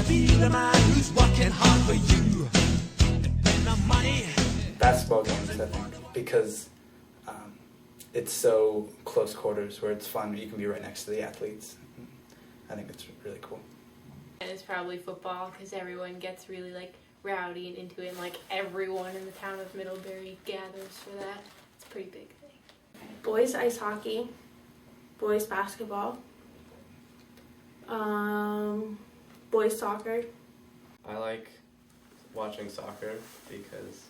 be the man who's working hard for you. And the money. Basketball games, I think, because it's so close quarters where it's fun. You can be right next to the athletes. I think it's really cool. And it's probably football because everyone gets really like rowdy and into it, and like everyone in the town of Middlebury gathers for that. It's a pretty big thing. Boys ice hockey, boys basketball, boys soccer. I like watching soccer because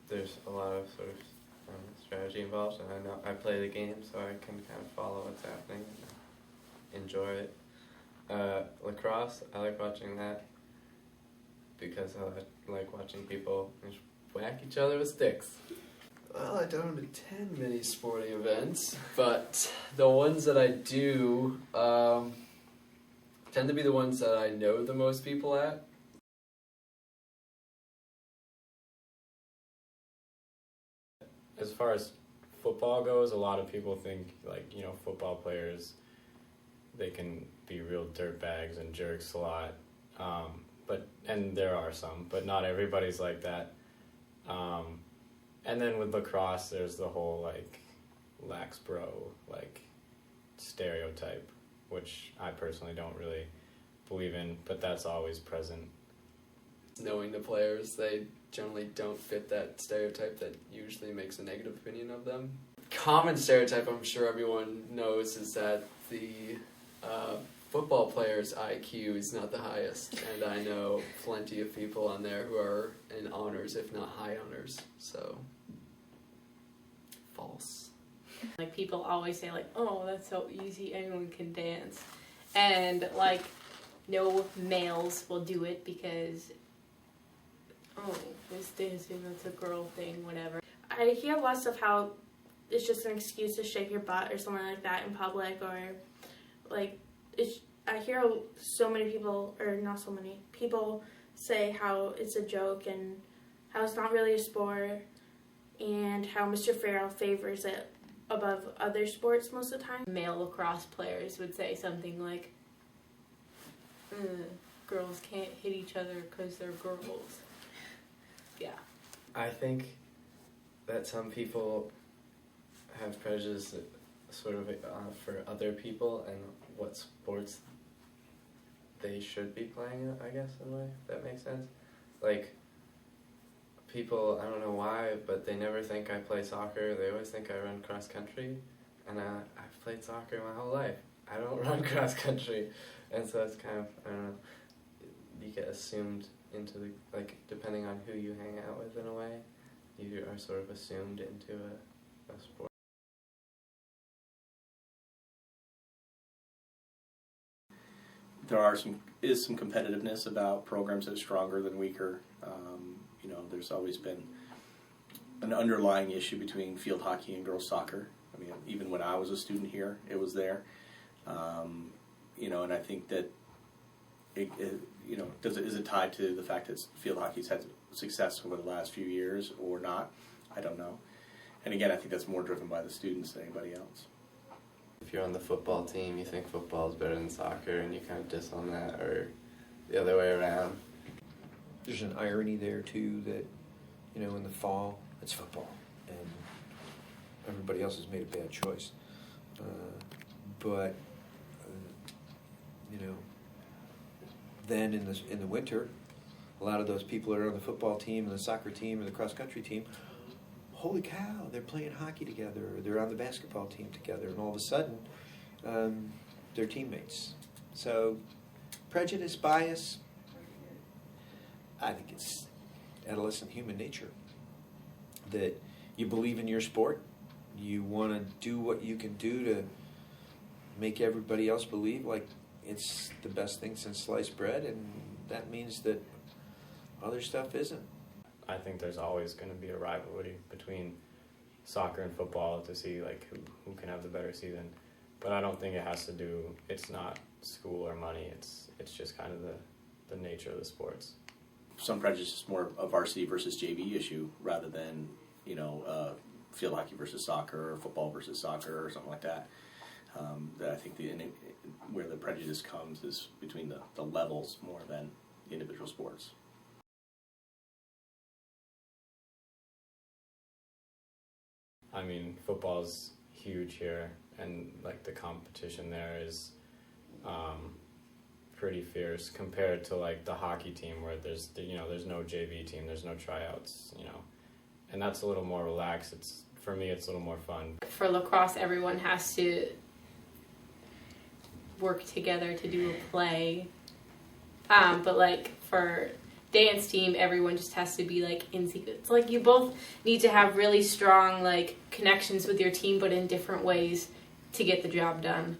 there's a lot of sort of strategy involved, and I know I play the game, so I can kind of follow what's happening and enjoy it. Lacrosse, I like watching that because I like watching people just whack each other with sticks. Well, I don't attend many sporting events, but the ones that I do tend to be the ones that I know the most people at. As far as football goes, a lot of people think, like, you know, football players, they can be real dirtbags and jerks a lot. And there are some, but not everybody's like that. And then with lacrosse, there's the whole, like, lax bro, like, stereotype, which I personally don't really believe in, but that's always present. Knowing the players, they generally don't fit that stereotype that usually makes a negative opinion of them. Common stereotype I'm sure everyone knows is that the football player's IQ is not the highest, and I know plenty of people on there who are in honors, if not high honors, so false. Like people always say like, oh, that's so easy, anyone can dance. And like no males will do it because, oh, it's dancing, that's a girl thing, whatever. I hear lots of how it's just an excuse to shake your butt or something like that in public, or like I hear so many people, or not so many people, say how it's a joke and how it's not really a sport, and how Mr. Farrell favors it above other sports most of the time. Male lacrosse players would say something like, girls can't hit each other because they're girls. Yeah. I think that some people have prejudice sort of for other people and what sports they should be playing, I guess, in a way, if that makes sense. Like, people, I don't know why, but they never think I play soccer. They always think I run cross country, and I've played soccer my whole life. I don't run cross country, and so it's kind of, I don't know, you get assumed into the, like, depending on who you hang out with in a way, you are sort of assumed into a sport. There is some competitiveness about programs that are stronger than weaker. There's always been an underlying issue between field hockey and girls soccer. I mean, even when I was a student here, it was there. And I think that is it tied to the fact that field hockey's had success over the last few years or not? I don't know. And again, I think that's more driven by the students than anybody else. If you're on the football team, you think football is better than soccer, and you kind of diss on that, or the other way around. There's an irony there, too, that, in the fall, it's football, and everybody else has made a bad choice. Then in the winter, a lot of those people are on the football team and the soccer team and the cross-country team. Holy cow, they're playing hockey together, or they're on the basketball team together, and all of a sudden, they're teammates. So, prejudice, bias, I think it's adolescent human nature. That you believe in your sport, you want to do what you can do to make everybody else believe like it's the best thing since sliced bread, and that means that other stuff isn't. I think there's always going to be a rivalry between soccer and football to see like who can have the better season. But I don't think it has to do, it's not school or money, it's just kind of the nature of the sports. Some prejudice is more a varsity versus JV issue rather than, field hockey versus soccer or football versus soccer or something like that. That I think where the prejudice comes is between the levels more than the individual sports. I mean, football's huge here, and like the competition there is pretty fierce compared to like the hockey team where there's no JV team, there's no tryouts, and that's a little more relaxed. For me, it's a little more fun. For lacrosse, everyone has to work together to do a play, but like for dance team, everyone just has to be like in sequence. It's like you both need to have really strong like connections with your team, but in different ways to get the job done.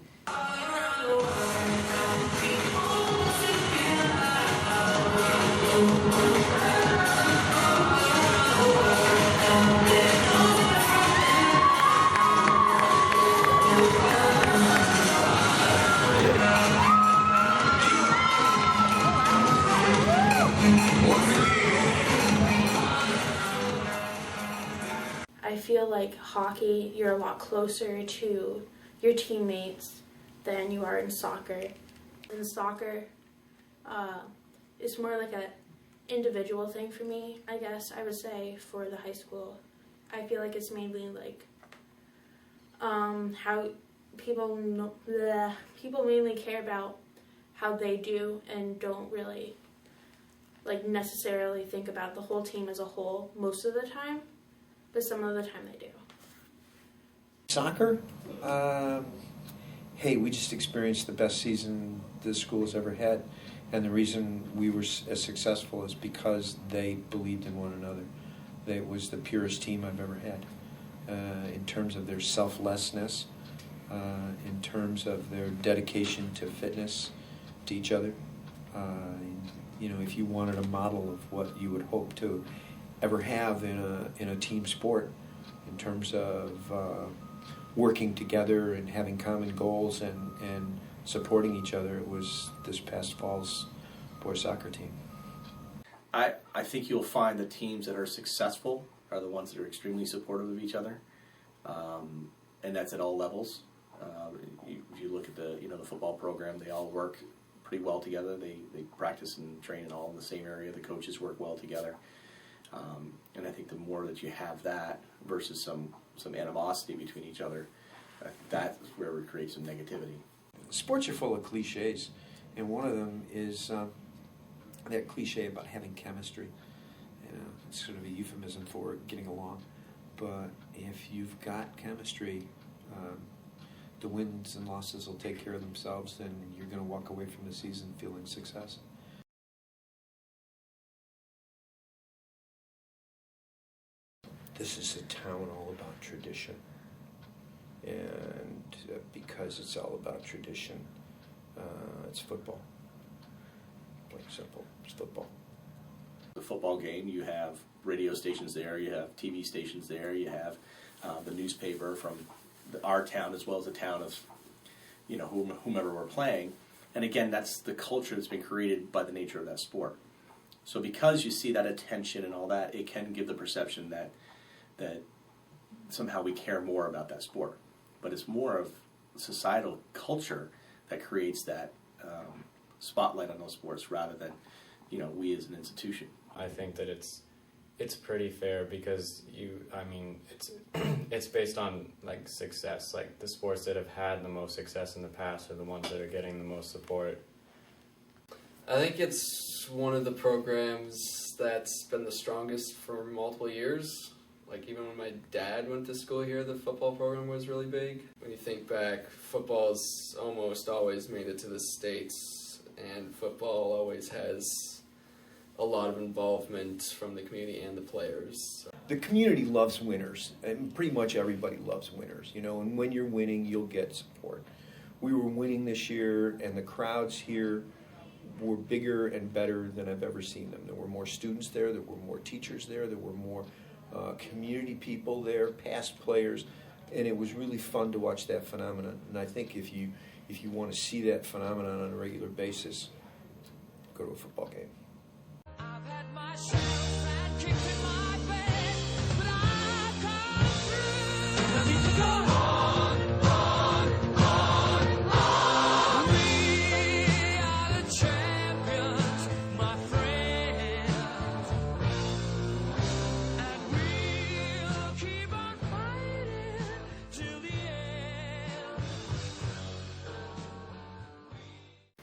I feel like hockey, you're a lot closer to your teammates than you are in soccer. In soccer, it's more like a individual thing for me, I guess I would say, for the high school. I feel like it's mainly like how people mainly care about how they do and don't really like necessarily think about the whole team as a whole most of the time, but some of the time they do. Soccer? Hey, we just experienced the best season the school has ever had, and the reason we were as successful is because they believed in one another. It was the purest team I've ever had, in terms of their selflessness, in terms of their dedication to fitness, to each other. If you wanted a model of what you would hope to ever have in a team sport, in terms of working together and having common goals and supporting each other, it was this past fall's boys soccer team. I think you'll find the teams that are successful are the ones that are extremely supportive of each other, and that's at all levels. If you look at the football program, they all work pretty well together. They practice and train all in the same area. The coaches work well together, and I think the more that you have that versus some animosity between each other, that's where we create some negativity. Sports are full of cliches, and one of them is that cliche about having chemistry. It's sort of a euphemism for getting along. But if you've got chemistry, the wins and losses will take care of themselves, and you're going to walk away from the season feeling success. This is a town all about tradition. And because it's all about tradition, it's football. Plain simple, it's football. The football game, you have radio stations there, you have TV stations there, you have the newspaper from our town as well as the town of whomever we're playing. And again, that's the culture that's been created by the nature of that sport. So because you see that attention and all that, it can give the perception that somehow we care more about that sport. But it's more of societal culture that creates that spotlight on those sports rather than, we as an institution. I think that it's pretty fair because it's based on like success. Like the sports that have had the most success in the past are the ones that are getting the most support. I think it's one of the programs that's been the strongest for multiple years. Like even when my dad went to school here, the football program was really big. When you think back, football's almost always made it to the States, and football always has a lot of involvement from the community and the players. The community loves winners, and pretty much everybody loves winners, and when you're winning, you'll get support. We were winning this year, and the crowds here were bigger and better than I've ever seen them. There were more students there, there were more teachers there were more community people there, past players, and it was really fun to watch that phenomenon. And I think if you want to see that phenomenon on a regular basis, go to a football game. I've had my shells and kicked in my bed, but I've come through. I need to go on. We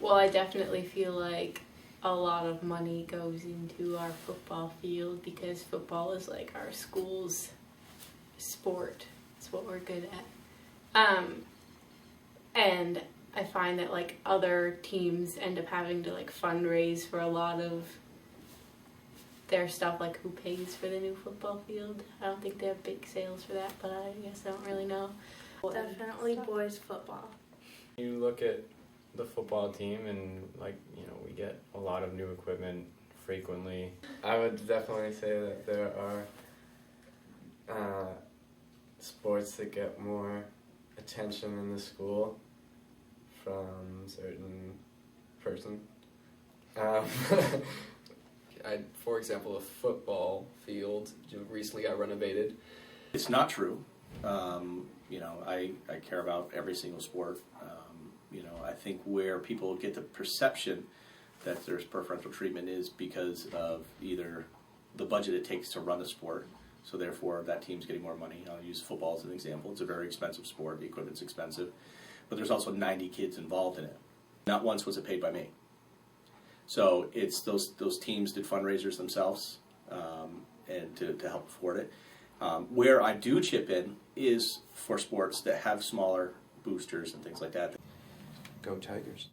Well, I definitely feel like a lot of money goes into our football field because football is like our school's sport. It's what we're good at. And I find that like other teams end up having to like fundraise for a lot of their stuff, like who pays for the new football field. I don't think they have big sales for that, but I guess I don't really know. Definitely boys football. You look at the football team and, like, you know, we get a lot of new equipment frequently. I would definitely say that there are sports that get more attention in the school from a certain person. For example, a football field recently got renovated. It's not true. You know, I care about every single sport. You know, I think where people get the perception that there's preferential treatment is because of either the budget it takes to run a sport, so therefore that team's getting more money. I'll use football as an example. It's a very expensive sport. The equipment's expensive. But there's also 90 kids involved in it. Not once was it paid by me. So it's those teams did fundraisers themselves and to help afford it. Where I do chip in is for sports that have smaller boosters and things like that. Go Tigers.